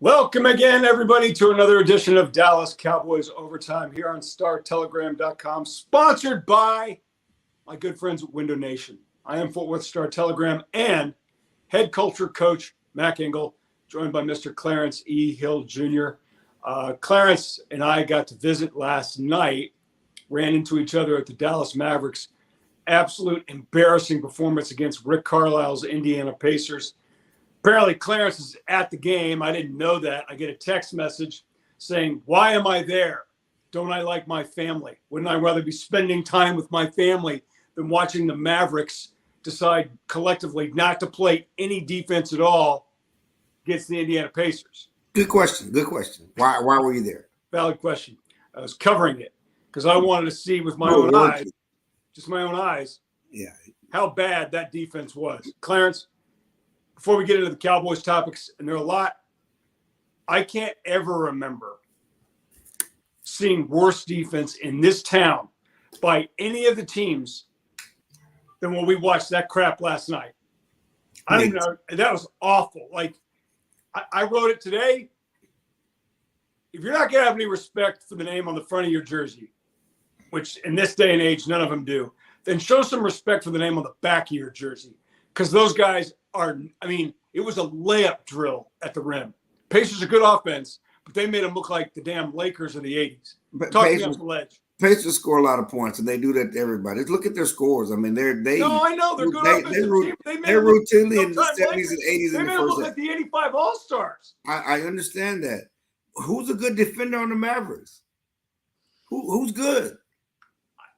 Welcome again, everybody, to another edition of Dallas Cowboys Overtime here on StarTelegram.com, sponsored by my good friends at Window Nation. I am Fort Worth Star Telegram and head culture coach Mac Engel, joined by Mr. Clarence E. Hill Jr. Clarence and I got to visit last night, ran into each other at the Dallas Mavericks. Absolute embarrassing performance against Rick Carlisle's Indiana Pacers. Apparently, Clarence is at the game. I didn't know that. I get a text message saying, "Why am I there? Don't I like my family? Wouldn't I rather be spending time with my family than watching the Mavericks decide collectively not to play any defense at all against the Indiana Pacers?" Good question. Good question. Why were you there? Valid question. I was covering it because I wanted to see with my own eyes, just my own eyes, how bad that defense was. Clarence, before we get into the Cowboys topics, and there are a lot, I can't ever remember seeing worse defense in this town by any of the teams than when we watched that crap last night. I don't even know. That was awful. Like, I wrote it today. If you're not going to have any respect for the name on the front of your jersey, which in this day and age, none of them do, then show some respect for the name on the back of your jersey. Because those guys it was a layup drill at the rim. Pacers are good offense, but they made them look like the damn Lakers of the 80s. Talk me off the ledge. Pacers score a lot of points, and they do that to everybody. Just look at their scores. I mean, they. No, I know they're good offensive team. They're routinely in the 70s and 80s. They made them look like the 85 All-Stars. I understand that. Who's a good defender on the Mavericks? Who's good?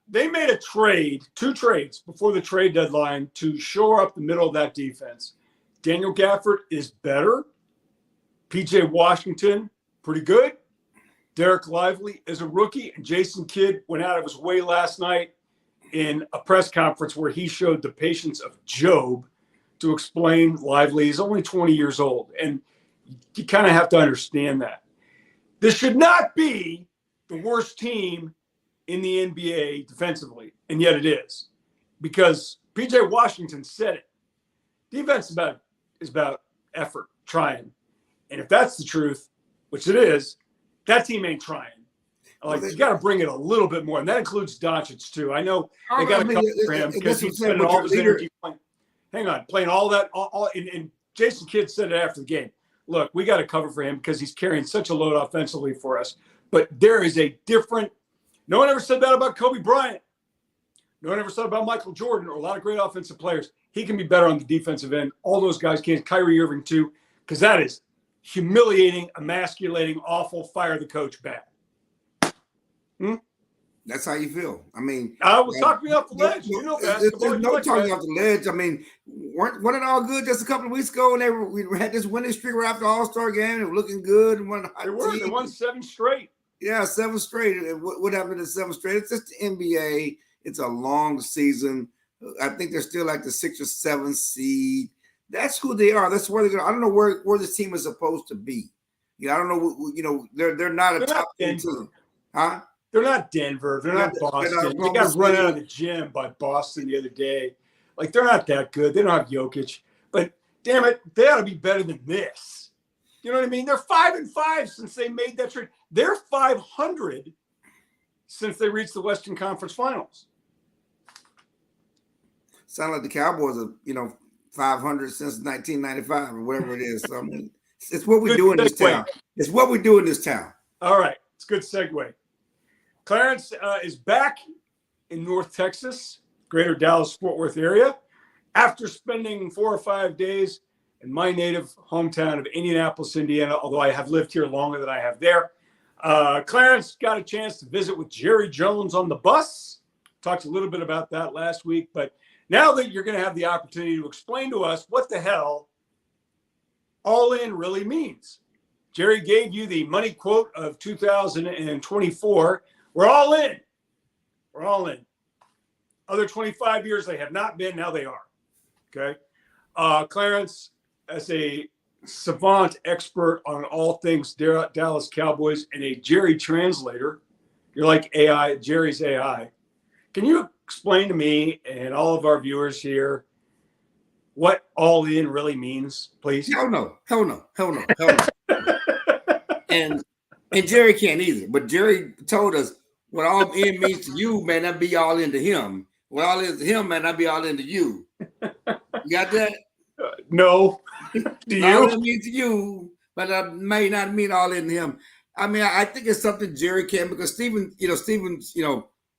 They made a trade, 2 trades before the trade deadline to shore up the middle of that defense. Daniel Gafford is better. P.J. Washington, pretty good. Derek Lively is a rookie. And Jason Kidd went out of his way last night in a press conference where he showed the patience of Job to explain Lively. He's only 20 years old. And you kind of have to understand that. This should not be the worst team in the NBA defensively, and yet it is, because P.J. Washington said it. Defense is about effort, trying, and if that's the truth, which it is, that team ain't trying. Like, you got to bring it a little bit more, and that includes Doncic too. I know they got to cover for him because he's spending all his energy playing all that. And Jason Kidd said it after the game. Look, we got to cover for him because he's carrying such a load offensively for us. But there is a different. No one ever said that about Kobe Bryant. No one ever said about Michael Jordan or a lot of great offensive players. He can be better on the defensive end. All those guys can. Kyrie Irving too, because that is humiliating, emasculating, awful. Fire the coach bad. That's how you feel. I mean, I was talking off the ledge. You know basketball. There's no talking off the ledge. I mean, weren't it all good just a couple of weeks ago? And we had this winning streak right after the All-Star game. It was looking good. They won 7 straight. Yeah, 7 straight. What happened to 7 straight? It's just the NBA. It's a long season. I think they're still like the 6th or 7th seed. That's who they are. That's where they're going. I don't know where this team is supposed to be. I don't know. They're not a top 10 team, huh? They're not Denver. They're not Boston. They got run out of the gym by Boston the other day. Like, they're not that good. They don't have Jokic. But damn it, they ought to be better than this. You know what I mean? They're 5-5 since they made that trade. They're 500 since they reached the Western Conference Finals. Sound like the Cowboys are, 500 since 1995 or whatever it is. So, I mean, it's what we do in this town. It's what we do in this town. All right. It's a good segue. Clarence is back in North Texas, greater Dallas-Fort Worth area, after spending 4 or 5 days in my native hometown of Indianapolis, Indiana, although I have lived here longer than I have there. Clarence got a chance to visit with Jerry Jones on the bus. Talked a little bit about that last week, but now that you're going to have the opportunity to explain to us what the hell all in really means. Jerry gave you the money quote of 2024. We're all in. We're all in. Other 25 years, they have not been. Now they are. Okay. Clarence, as a savant expert on all things Dallas Cowboys and a Jerry translator, you're like AI, Jerry's AI. Can you explain to me and all of our viewers here what all in really means, please? Hell no. and Jerry can't either. But Jerry told us what all in means to you may not be all into him. What all is to him may not be all into you. You got that? No. Do you? All it means to you, but may not mean all into him. I mean, I think it's something Jerry can because Steven's,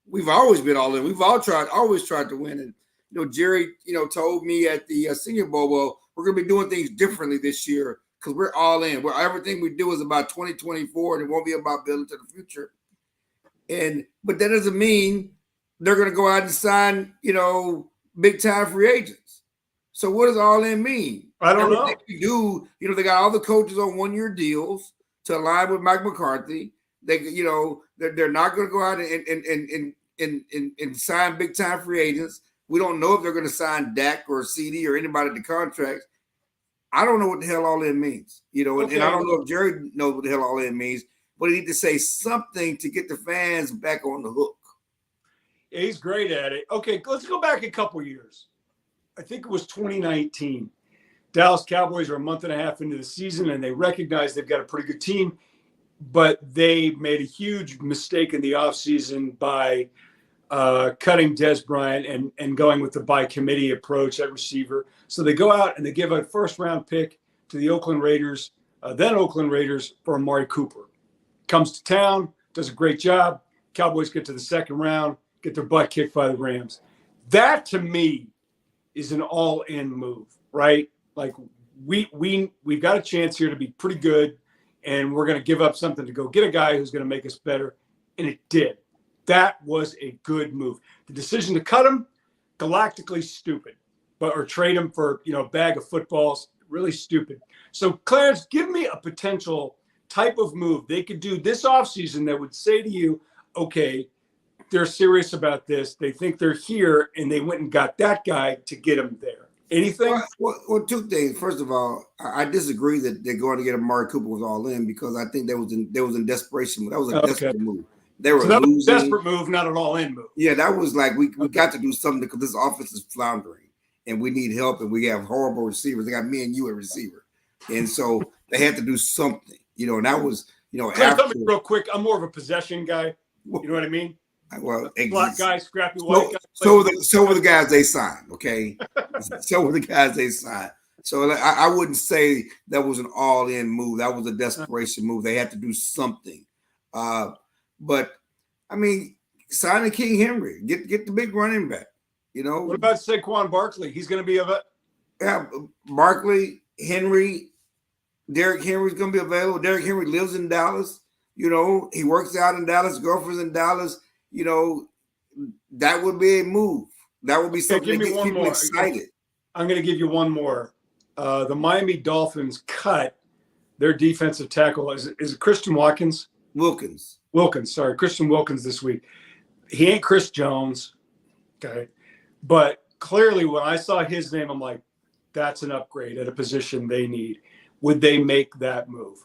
we've always been all in. We've always tried to win. And Jerry, told me at the Senior Bowl, well, we're going to be doing things differently this year because we're all in. Well, everything we do is about 2024, and it won't be about building to the future. But that doesn't mean they're going to go out and sign, big time free agents. So what does all in mean? I don't know. We do, they got all the coaches on 1-year deals to align with Mike McCarthy. They, they're not going to go out and sign big time free agents. We don't know if they're going to sign Dak or CD or anybody to contracts. I don't know what the hell all in means, and I don't know if Jerry knows what the hell all in means, but he need to say something to get the fans back on the hook. Yeah, he's great at it. Okay, let's go back a couple years. I think it was 2019. Dallas Cowboys are a month and a half into the season, and they recognize they've got a pretty good team, but they made a huge mistake in the offseason by cutting Dez Bryant and going with the by committee approach at receiver. So they go out and they give a first-round pick to the Oakland Raiders, then Oakland Raiders, for Amari Cooper. Comes to town, does a great job. Cowboys get to the second round, get their butt kicked by the Rams. That, to me, is an all-in move, right? Like we've got a chance here to be pretty good, and we're going to give up something to go get a guy who's going to make us better, and it did. That was a good move. The decision to cut him, galactically stupid, or trade him for a bag of footballs, really stupid. So, Clarence, give me a potential type of move they could do this offseason that would say to you, okay, they're serious about this. They think they're here, and they went and got that guy to get him there. Anything? Well, two things. First of all, I disagree that they're going to get Amari Cooper was all in because I think they was in desperation. That was a desperate move. They were that losing. Was a desperate move, not an all-in move. Yeah, that was like we got to do something because this offense is floundering, and we need help, and we have horrible receivers. They got me and you at receiver, and so they had to do something. And that was Tell me real quick. I'm more of a possession guy. You know what I mean? Well, black guy, scrappy white guy. So were the guys they signed, okay? So were the guys they signed. So I wouldn't say that was an all-in move. That was a desperation move. They had to do something. But I mean, signing King Henry, get the big running back. What about Saquon Barkley? He's going to be Barkley, Henry, Derrick Henry's going to be available. Derrick Henry lives in Dallas. He works out in Dallas. Girlfriend's in Dallas. That would be a move. That would be something that gets people excited. I'm going to give you one more. The Miami Dolphins cut their defensive tackle. Is it Christian Wilkins? Christian Wilkins this week. He ain't Chris Jones. Okay. But clearly when I saw his name, I'm like, that's an upgrade at a position they need. Would they make that move?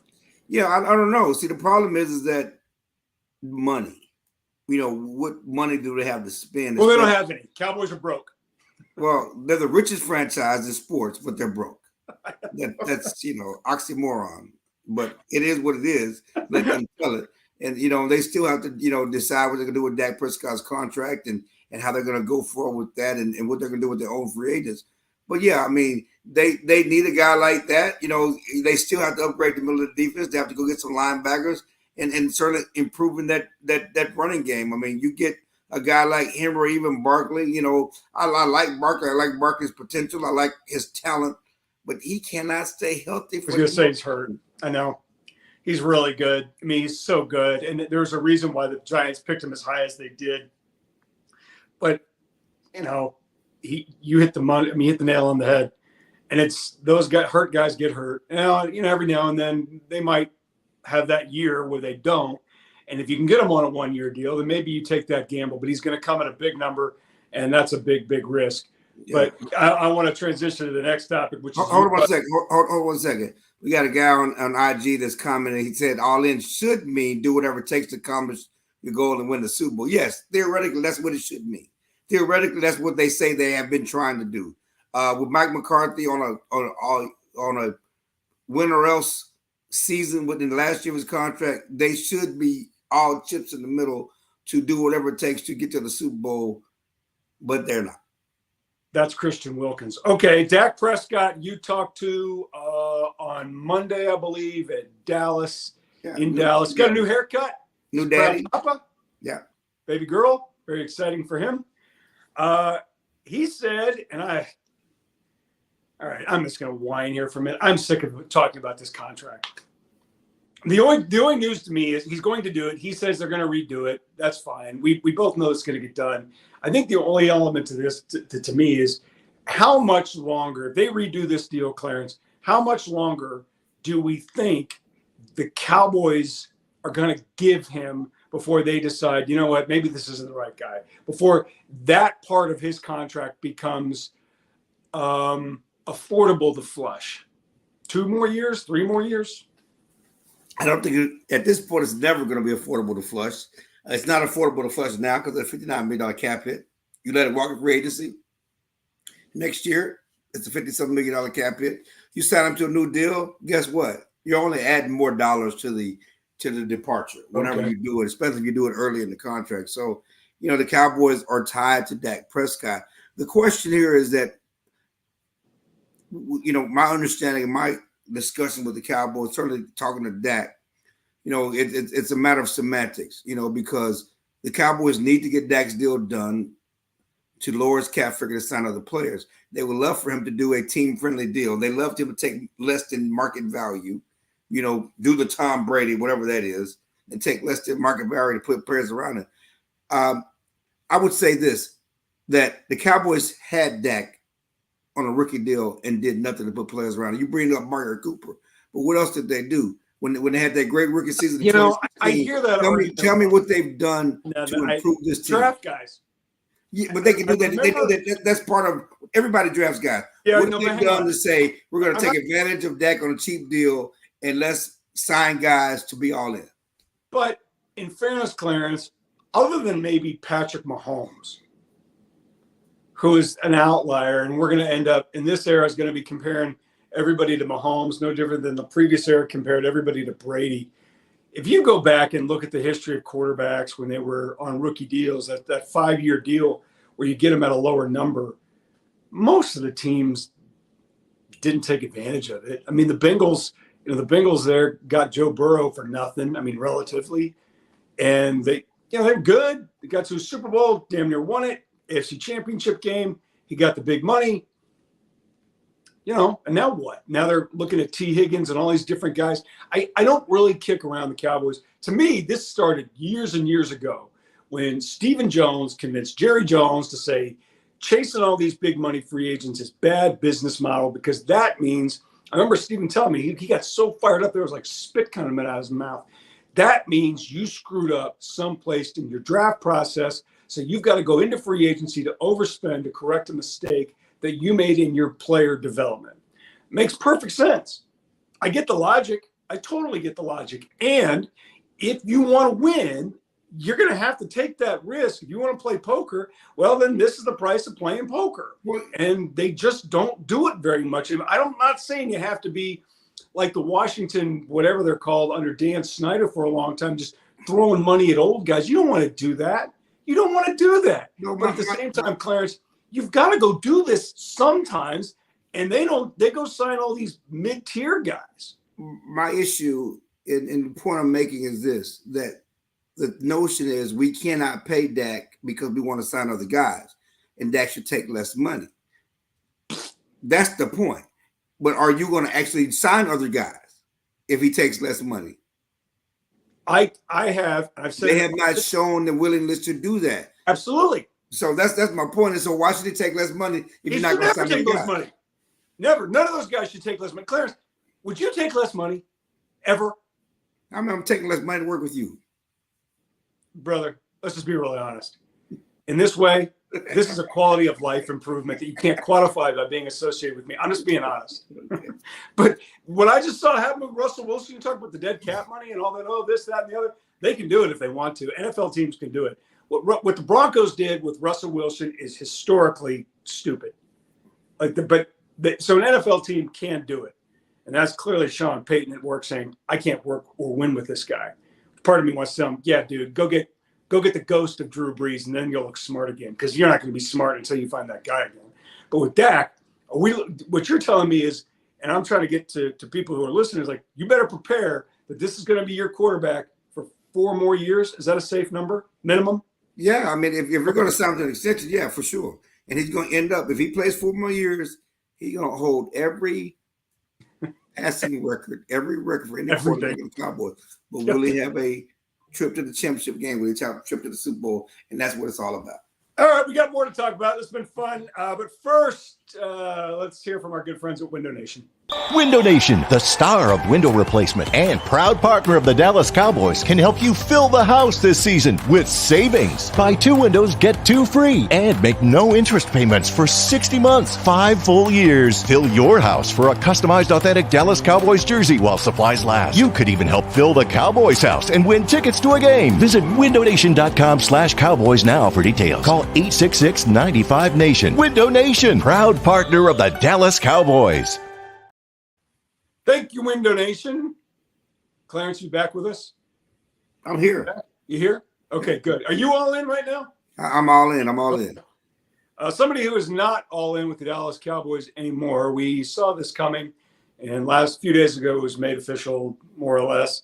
Yeah, I don't know. See, the problem is that money. What money do they have to spend? Well, they don't have any. Cowboys are broke. Well, they're the richest franchise in sports, but they're broke. That's oxymoron. But it is what it is. Let them tell it. And they still have to decide what they're gonna do with Dak Prescott's contract and how they're gonna go forward with that and what they're gonna do with their own free agents. But yeah, I mean, they need a guy like that. They still have to upgrade the middle of the defense. They have to go get some linebackers. And certainly improving that running game. I mean, you get a guy like him or even Barkley. I like Barkley. I like Barkley's potential. I like his talent, but he cannot stay healthy. I was going to say he's hurt. I know. He's really good. I mean, he's so good. And there's a reason why the Giants picked him as high as they did. But, you hit the money. I mean, you hit the nail on the head. And it's those hurt guys get hurt. Every now and then they might have that year where they don't. And if you can get him on a 1-year deal, then maybe you take that gamble. But he's going to come at a big number, and that's a big, big risk. Yeah. But I want to transition to the next topic, which is hold on 1 second. We got a guy on IG that's commenting. He said all in should mean do whatever it takes to accomplish your goal and win the Super Bowl. Yes, theoretically, that's what it should mean. Theoretically, that's what they say they have been trying to do. With Mike McCarthy on a win or else, season within the last year of his contract, they should be all chips in the middle to do whatever it takes to get to the Super Bowl, but they're not. That's Christian Wilkins. Okay, Dak Prescott, you talked to on Monday, I believe, at Dallas. Yeah, Dallas. Got a new haircut. New daddy. Papa. Yeah. Baby girl. Very exciting for him. He said, all right, I'm just going to whine here for a minute. I'm sick of talking about this contract. The only news to me is he's going to do it. He says they're going to redo it. That's fine. We both know it's going to get done. I think the only element to this, to me, is how much longer, if they redo this deal, Clarence, how much longer do we think the Cowboys are going to give him before they decide, you know what, maybe this isn't the right guy, before that part of his contract becomes affordable to flush? 2 more years, 3 more years? I don't think at this point it's never going to be affordable to flush. It's not affordable to flush now because of the $59 million cap hit. You let it walk in free agency. Next year, it's a $57 million cap hit. You sign him to a new deal, guess what? You're only adding more dollars to the departure whenever you do it, especially if you do it early in the contract. So, the Cowboys are tied to Dak Prescott. The question here is that, my understanding and my discussion with the Cowboys, certainly talking to Dak, it's a matter of semantics, because the Cowboys need to get Dak's deal done to lower his cap figure to sign other players. They would love for him to do a team-friendly deal. They love him to take less than market value, do the Tom Brady, whatever that is, and take less than market value to put players around it. I would say this, that the Cowboys had Dak on a rookie deal and did nothing to put players around it. You bring up Mario Cooper, but what else did they do? When they had that great rookie season, I hear that. Tell me what they've done to improve this team. Draft guys. Yeah, but they can do that. They do that. That's part of everybody drafts guys. Yeah, what have they done to say we're going to take advantage of Dak on a cheap deal and let's sign guys to be all in? But in fairness, Clarence, other than maybe Patrick Mahomes, who is an outlier, and we're going to end up in this era is going to be comparing everybody to Mahomes, no different than the previous era compared everybody to Brady. If you go back and look at the history of quarterbacks when they were on rookie deals, that 5-year deal where you get them at a lower number, most of the teams didn't take advantage of it. I mean, the Bengals there got Joe Burrow for nothing. I mean, relatively, and they're good. They got to a Super Bowl, damn near won it. AFC Championship game, he got the big money. And now what? Now they're looking at T. Higgins and all these different guys. I don't really kick around the Cowboys. To me, this started years and years ago when Stephen Jones convinced Jerry Jones to say chasing all these big money free agents is bad business model, because that means, I remember Stephen telling me, he got so fired up there was like spit coming out of his mouth. That means you screwed up someplace in your draft process. So you've got to go into free agency to overspend to correct a mistake that you made in your player development. Makes perfect sense. I get the logic. I totally get the logic. And if you want to win, you're going to have to take that risk. If you want to play poker, well, then this is the price of playing poker. And they just don't do it very much. I'm not saying you have to be like the Washington, whatever they're called, under Dan Snyder for a long time, just throwing money at old guys. You don't want to do that. You don't want to do that. No, but at the same time, Clarence, you've got to go do this sometimes, and they go sign all these mid-tier guys. My issue, and the point I'm making is this, that the notion is we cannot pay Dak because we want to sign other guys, and Dak should take less money. That's the point. But are you going to actually sign other guys if he takes less money? I've said they have not shown the willingness to do that. Absolutely. So that's my point. And so why should he take less money if you're not going to sign take less money? Never. None of those guys should take less money. Clarence, would you take less money ever? I'm taking less money to work with you, brother. Let's just be really honest. In this way, this is a quality of life improvement that you can't quantify by being associated with me. I'm just being honest. But what I just saw happen with Russell Wilson, you talk about the dead cap money and all that, this, that, and the other. They can do it if they want to. NFL teams can do it. What the Broncos did with Russell Wilson is historically stupid. So an NFL team can do it. And that's clearly Sean Payton at work saying, I can't work or win with this guy. Part of me wants to tell him, yeah, dude, go get the ghost of Drew Brees, and then you'll look smart again, because you're not going to be smart until you find that guy again. But with Dak, what you're telling me is, and I'm trying to get to people who are listening, is like, you better prepare that this is going to be your quarterback for 4 more years. Is that a safe number, minimum? Yeah, I mean, if you're going to sign to an extension, yeah, for sure. And he's going to end up, if he plays 4 more years, he's going to hold every passing record, every record for any quarterback in the Cowboys. But will he have a trip to the championship game? Will he have a trip to the Super Bowl? And that's what it's all about. All right, we got more to talk about. This has been fun. But first, let's hear from our good friends at Window Nation. Window Nation, the star of window replacement and proud partner of the Dallas Cowboys, can help you fill the house this season with savings. Buy 2 windows, get 2 free, and make no interest payments for 60 months, 5 full years. Fill your house for a customized authentic Dallas Cowboys jersey while supplies last. You could even help fill the Cowboys house and win tickets to a game. Visit windownation.com/Cowboys now for details. Call 866-95-NATION. Window Nation, proud partner of the Dallas Cowboys. Thank you, Window Nation. Clarence, you back with us? I'm here. You here? Okay, good. Are you all in right now? I'm all in. I'm all in. Somebody who is not all in with the Dallas Cowboys anymore. We saw this coming, and last few days ago it was made official, more or less.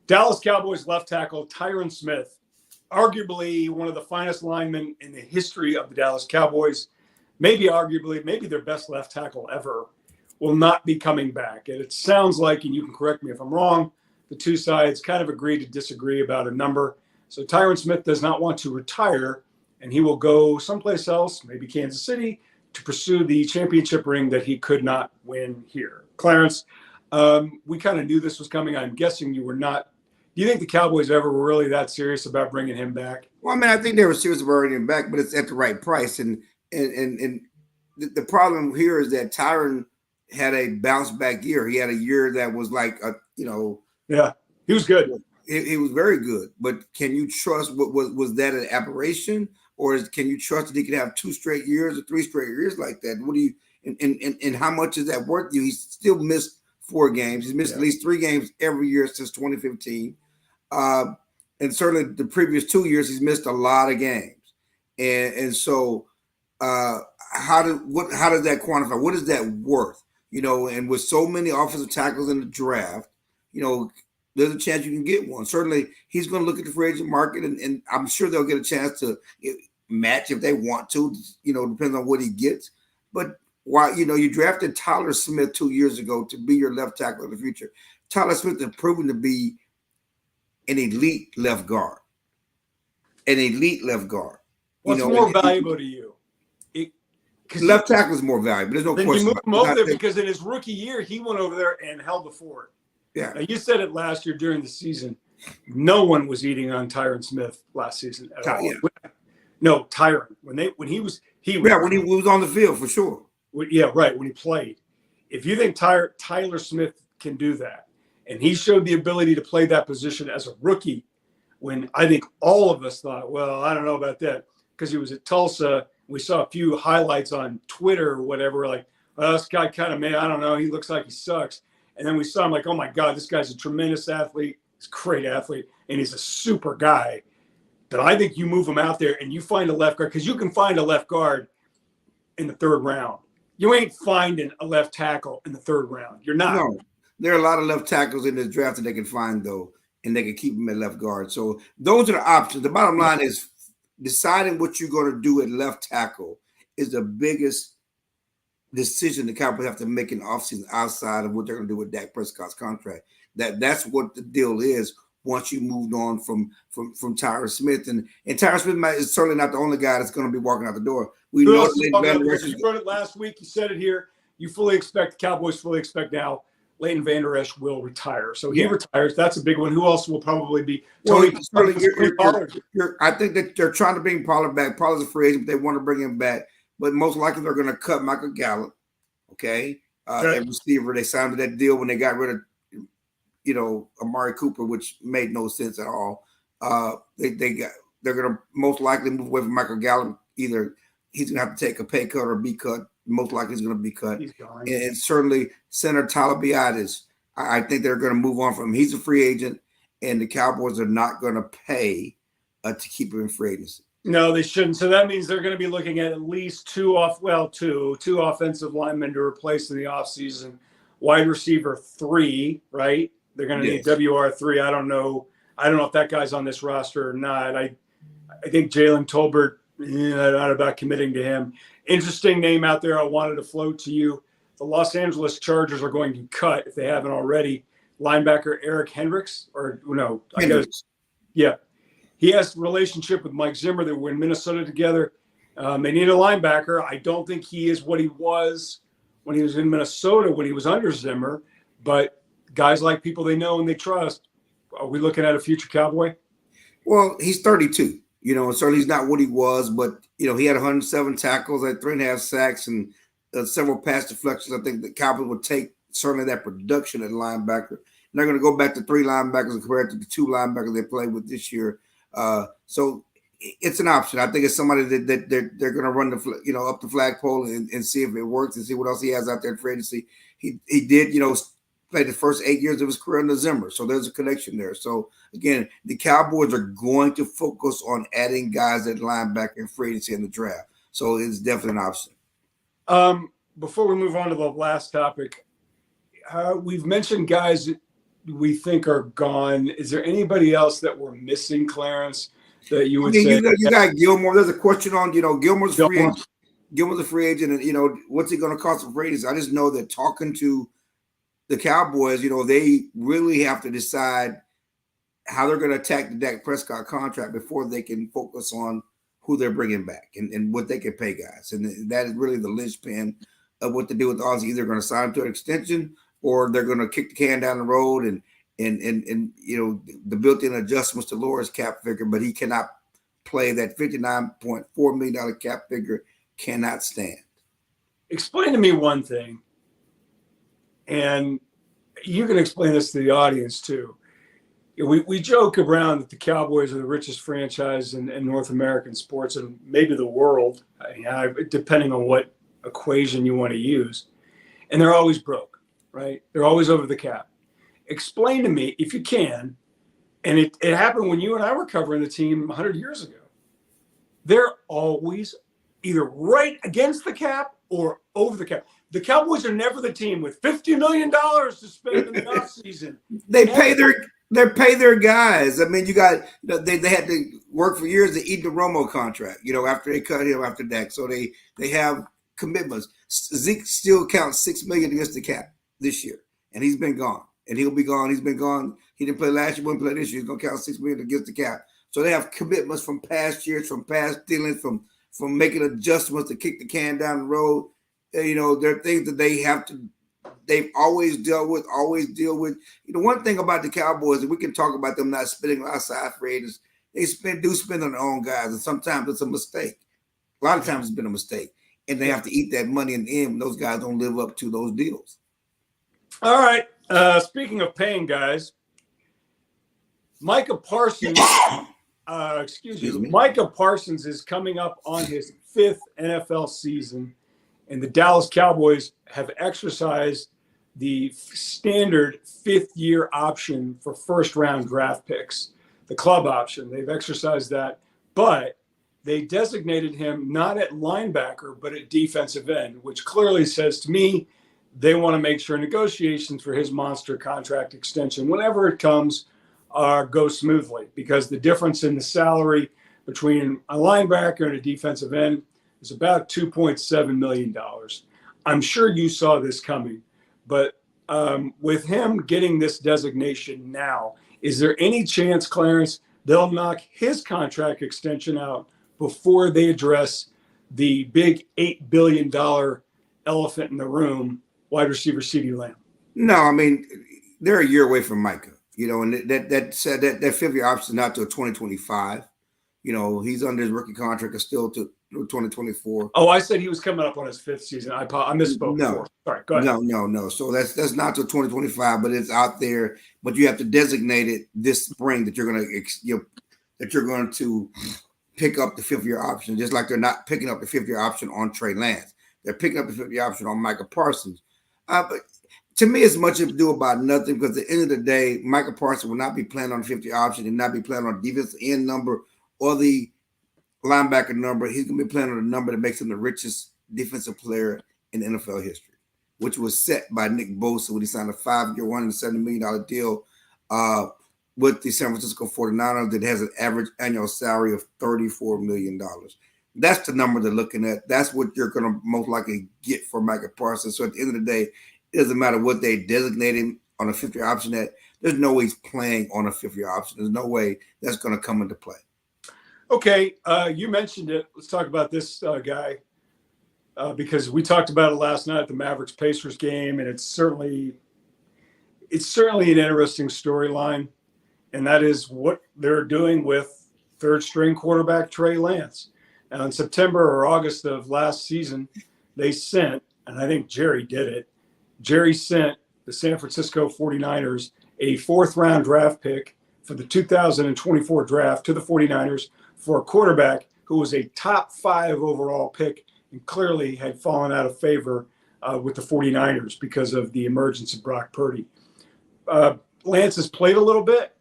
Dallas Cowboys left tackle Tyron Smith, arguably one of the finest linemen in the history of the Dallas Cowboys, maybe their best left tackle ever, will not be coming back. And it sounds like, and you can correct me if I'm wrong, the two sides kind of agree to disagree about a number. So Tyron Smith does not want to retire, and he will go someplace else, maybe Kansas City, to pursue the championship ring that he could not win here. Clarence, we kind of knew this was coming. I'm guessing you were not. Do you think the Cowboys ever were really that serious about bringing him back? Well, I mean, I think they were serious about bringing him back, but it's at the right price. And the problem here is that Tyron had a bounce back year. He had a year that was like yeah, he was good. He was very good. But can you trust was that an aberration, or can you trust that he could have 2 straight years or 3 straight years like that? What do you and how much is that worth you? He's still missed 4 games. He's missed at least 3 games every year since 2015, and certainly the previous 2 years he's missed a lot of games. And so how does that quantify? What is that worth? And with so many offensive tackles in the draft, there's a chance you can get one. Certainly, he's going to look at the free agent market, and I'm sure they'll get a chance to match if they want to, depends on what he gets. But while, you drafted Tyler Smith 2 years ago to be your left tackle in the future, Tyler Smith has proven to be an elite left guard. What's more valuable to you? Left tackle is more valuable. There's no question. You moved him over there because in his rookie year, he went over there and held the fort. Yeah. Now, you said it last year during the season. No one was eating on Tyron Smith last season at all. Yeah. No, Tyron. When he was on the field for sure. Yeah, right. When he played. If you think Tyler Smith can do that, and he showed the ability to play that position as a rookie, when I think all of us thought, well, I don't know about that, because he was at Tulsa. We saw a few highlights on Twitter or whatever, like, oh, this guy kind of, man, I don't know. He looks like he sucks. And then we saw him like, oh, my God, this guy's a tremendous athlete. He's a great athlete, and he's a super guy. But I think you move him out there and you find a left guard, because you can find a left guard in the 3rd round. You ain't finding a left tackle in the 3rd round. You're not. No, there are a lot of left tackles in this draft that they can find, though, and they can keep them at left guard. So those are the options. The bottom line is deciding what you're going to do at left tackle is the biggest decision the Cowboys have to make in the offseason outside of what they're going to do with Dak Prescott's contract. That's what the deal is once you moved on from Tyron Smith. And Tyron Smith is certainly not the only guy that's going to be walking out the door. We know you wrote it last week. You said it here. The Cowboys fully expect now Leighton Vander Esch will retire. So he retires. That's a big one. Who else will probably be? Tony. I think that they're trying to bring Pollard back. Pollard's a free agent. They want to bring him back. But most likely they're going to cut Michael Gallup, okay? At receiver. They signed that deal when they got rid of, Amari Cooper, which made no sense at all. They're going to most likely move away from Michael Gallup. Either he's going to have to take a pay cut or be cut most likely is going to be cut. He's gone. And certainly Center Talabiadis, I think they're going to move on from him. He's a free agent, and the Cowboys are not going to pay to keep him in free agency. No, they shouldn't. So that means they're going to be looking at least two offensive linemen to replace in the offseason. Wide receiver 3, right? They're going to need WR3. I don't know if that guy's on this roster or not. I think Jalen Tolbert, not about committing to him. Interesting name out there I wanted to float to you. The Los Angeles Chargers are going to cut, if they haven't already, linebacker Eric Hendricks. Yeah. He has a relationship with Mike Zimmer. They were in Minnesota together. They need a linebacker. I don't think he is what he was when he was in Minnesota, when he was under Zimmer. But guys like people they know and they trust. Are we looking at a future Cowboy? Well, he's 32. Certainly he's not what he was, but, he had 107 tackles, had 3.5 sacks, and several pass deflections. I think the Cowboys would take certainly that production at linebacker. They're going to go back to 3 linebackers compared to the 2 linebackers they played with this year. So it's an option. I think it's somebody that they're going to run up the flagpole and see if it works and see what else he has out there in free agency. He did, play the first 8 years of his career under Zimmer. So there's a connection there. So again, the Cowboys are going to focus on adding guys at linebacker in free agency in the draft. So it's definitely an option. Before we move on to the last topic, we've mentioned guys we think are gone. Is there anybody else that we're missing, Clarence, that you would say? You got Gilmore. There's a question on, Gilmore's free agent. Gilmore's a free agent, and, what's he going to cost for free agents? I just know that talking to the Cowboys, they really have to decide how they're going to attack the Dak Prescott contract before they can focus on who they're bringing back and what they can pay guys. And that is really the linchpin of what to do with the Aussie. Either going to sign him to an extension or they're going to kick the can down the road and the built-in adjustments to lower his cap figure, but he cannot play that $59.4 million cap figure, cannot stand. Explain to me one thing, and you can explain this to the audience too. We joke around that the Cowboys are the richest franchise in North American sports and maybe the world, depending on what equation you want to use. And they're always broke, right? They're always over the cap. Explain to me, if you can, and it happened when you and I were covering the team 100 years ago. They're always either right against the cap or over the cap. The Cowboys are never the team with $50 million to spend in the offseason. They pay their guys. I mean, they had to work for years to eat the Romo contract, after they cut him after Daks. So they have commitments. Zeke still counts $6 million against the cap this year, and he's been gone. And he'll be gone. He's been gone. He didn't play last year, wouldn't play this year. He's gonna count $6 million against the cap. So they have commitments from past years, from past dealings, from making adjustments to kick the can down the road. There are things that they've always dealt with, deal with. One thing about the Cowboys, and we can talk about them not spending outside free agents, they do spend on their own guys, and sometimes it's a mistake. A lot of times it's been a mistake, and they have to eat that money in the end when those guys don't live up to those deals. All right. Speaking of paying guys, Micah Parsons, Micah Parsons is coming up on his 5th NFL season, and the Dallas Cowboys have exercised the standard 5th-year option for first-round draft picks, the club option. They've exercised that, but they designated him not at linebacker, but at defensive end, which clearly says to me they want to make sure negotiations for his monster contract extension, whenever it comes, go smoothly, because the difference in the salary between a linebacker and a defensive end is about $2.7 million. I'm sure you saw this coming, but with him getting this designation now, is there any chance, Clarence, they'll knock his contract extension out before they address the big $8 billion elephant in the room, wide receiver CeeDee Lamb? No, I mean, they're a year away from Micah, and that 5th-year option not till 2025. He's under his rookie contract still to 2024. Oh, I said he was coming up on his 5th season. I misspoke. No. Sorry, go ahead. No. So that's not till 2025, but it's out there. But you have to designate it this spring that you're going to pick up the 5th-year option, just like they're not picking up the 5th-year option on Trey Lance. They're picking up the 50 option on Micah Parsons. But to me, it's much ado about nothing because at the end of the day, Micah Parsons will not be playing on the 50 option and not be playing on the defensive end number or the linebacker number. He's going to be playing on the number that makes him the richest defensive player in NFL history, which was set by Nick Bosa when he signed a 5-year, $170 million deal with the San Francisco 49ers that has an average annual salary of $34 million. That's the number they're looking at. That's what you're going to most likely get for Micah Parsons. So at the end of the day, it doesn't matter what they designate him on a 50 option at. There's no way he's playing on a 50 option. There's no way that's going to come into play. Okay, you mentioned it. Let's talk about this guy because we talked about it last night at the Mavericks-Pacers game, and it's certainly an interesting storyline, and that is what they're doing with third-string quarterback Trey Lance. Now, in September or August of last season, they sent, and I think Jerry did it, Jerry sent the San Francisco 49ers a 4th-round draft pick for the 2024 draft to the 49ers for a quarterback who was a top 5 overall pick and clearly had fallen out of favor with the 49ers because of the emergence of Brock Purdy. Lance has played a little bit.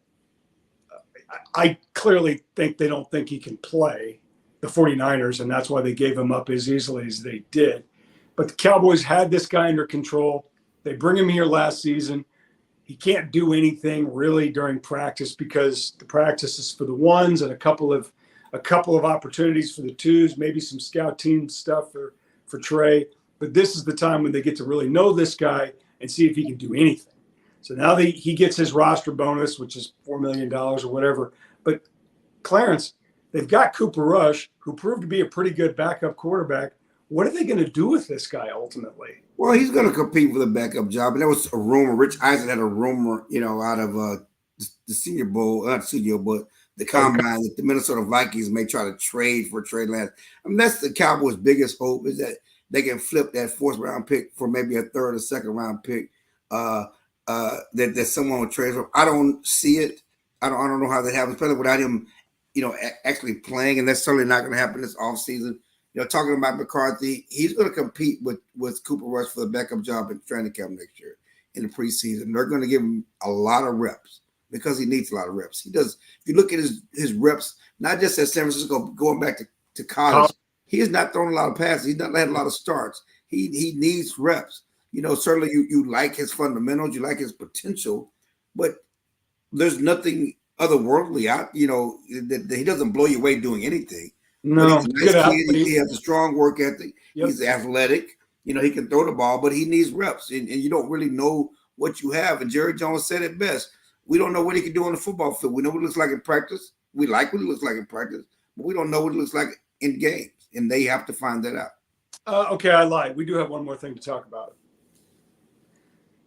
I clearly think they don't think he can play, the 49ers, and that's why they gave him up as easily as they did. But the Cowboys had this guy under control. They bring him here last season. He can't do anything really during practice because the practice is for the ones and a couple of opportunities for the twos, maybe some scout team stuff for Trey. But this is the time when they get to really know this guy and see if he can do anything. So now he gets his roster bonus, which is $4 million or whatever. But Clarence, they've got Cooper Rush, who proved to be a pretty good backup quarterback. What are they going to do with this guy ultimately? Well, he's going to compete for the backup job. And there was a rumor. Rich Eisen had a rumor, out of the Senior Bowl, not Senior, but the Combine, that the Minnesota Vikings may try to trade for Trey Lance. I mean, that's the Cowboys' biggest hope is that they can flip that 4th-round pick for maybe a 3rd or 2nd-round pick that someone would trade for. I don't see it. I don't know how that happens, especially without him, actually playing, and that's certainly not going to happen this offseason. Talking about McCarthy, he's going to compete with Cooper Rush for the backup job in training camp next year in the preseason. They're going to give him a lot of reps because he needs a lot of reps. He does. If you look at his reps, not just at San Francisco, going back to college, he has not thrown a lot of passes. He's not had a lot of starts. He needs reps. Certainly you like his fundamentals, you like his potential, but there's nothing otherworldly out, that he doesn't blow you away doing anything. No, he's a nice kid. He has a strong work ethic. Yep. He's athletic. He can throw the ball, but he needs reps, and you don't really know what you have. And Jerry Jones said it best. We don't know what he can do on the football field. We know what it looks like in practice. We like what it looks like in practice, but we don't know what it looks like in games, and they have to find that out. Okay, I lied. We do have one more thing to talk about.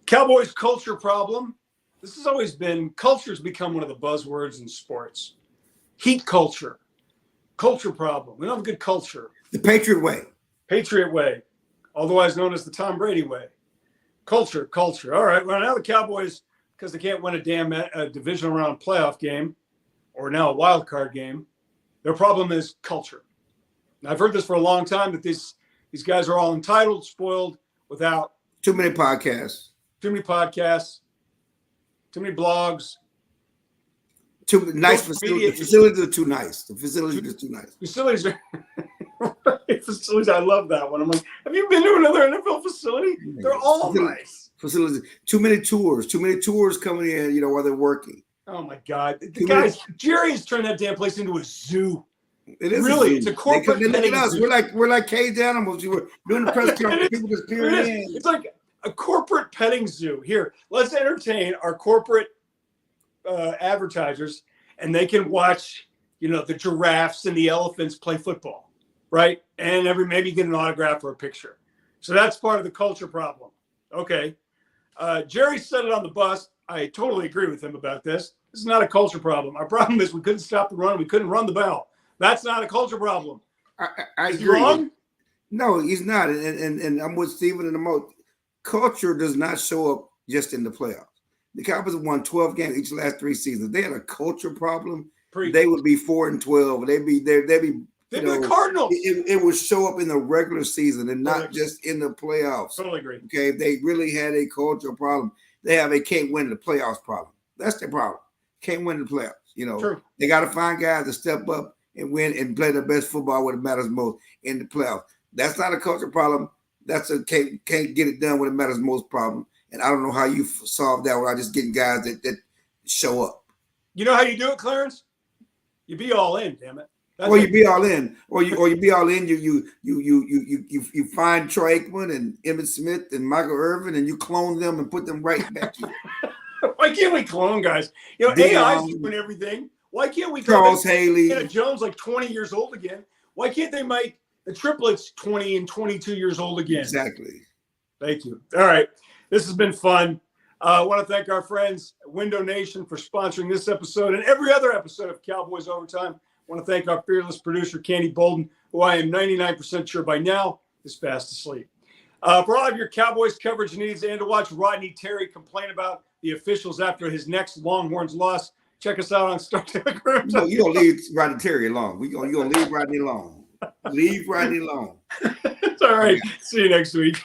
Cowboys culture problem. This has always been, culture's become one of the buzzwords in sports. Heat culture. Culture problem. We don't have a good culture. The Patriot way. Patriot way, otherwise known as the Tom Brady way. Culture. All right, well, now the Cowboys, because they can't win a damn divisional round playoff game or now a wild card game, their problem is culture. And I've heard this for a long time, that these guys are all entitled, spoiled, without too many podcasts, too many blogs. Too nice facilities. The facilities are too nice. The facilities are just too nice. Facilities are facilities. I love that one. I'm like, have you been to another NFL facility? They're all nice. Facilities. Too many tours. Too many tours coming in. While they're working. Oh my God, Jerry has turned that damn place into a zoo. It is really. It's a corporate. Look at us. We're like caged animals. You were doing the press conference. People just peering in. It's like a corporate petting zoo. Here, let's entertain our corporate advertisers, and they can watch, the giraffes and the elephants play football, right? And maybe get an autograph or a picture. So that's part of the culture problem. Okay. Jerry said it on the bus. I totally agree with him about this. This is not a culture problem. Our problem is we couldn't stop the run. We couldn't run the ball. That's not a culture problem. I is agree. He wrong? No, he's not. And I'm with Steven and the most. Culture does not show up just in the playoffs. The Cowboys have won 12 games each of the last 3 seasons. If they had a culture problem, they would be 4-12. They'd be They've been the Cardinals. It would show up in the regular season and not just in the playoffs. Totally agree. Okay, if they really had a cultural problem, they have a can't win the playoffs problem. That's their problem. Can't win the playoffs. You know, True. They got to find guys to step up and win and play the best football when it matters most in the playoffs. That's not a cultural problem. That's a can't get it done when it matters most problem. And I don't know how you solve that without just getting guys that show up. You know how you do it, Clarence? You be all in, damn it. You be all in, or you be all in. You find Troy Aikman and Emmitt Smith and Michael Irvin, and you clone them and put them right back here. Why can't we clone guys? You know, AI's doing everything. Why can't we Charles Haley, Indiana Jones like 20 years old again? Why can't they make the triplets 20 and 22 years old again? Exactly. Thank you. All right. This has been fun. I want to thank our friends at Window Nation for sponsoring this episode and every other episode of Cowboys Overtime. I want to thank our fearless producer, Candy Bolden, who I am 99% sure by now is fast asleep. For all of your Cowboys coverage needs and to watch Rodney Terry complain about the officials after his next Longhorns loss, check us out on Star Telegram. You don't leave Rodney Terry alone. You're going to leave Rodney alone. Leave Rodney alone. It's all right. See you next week.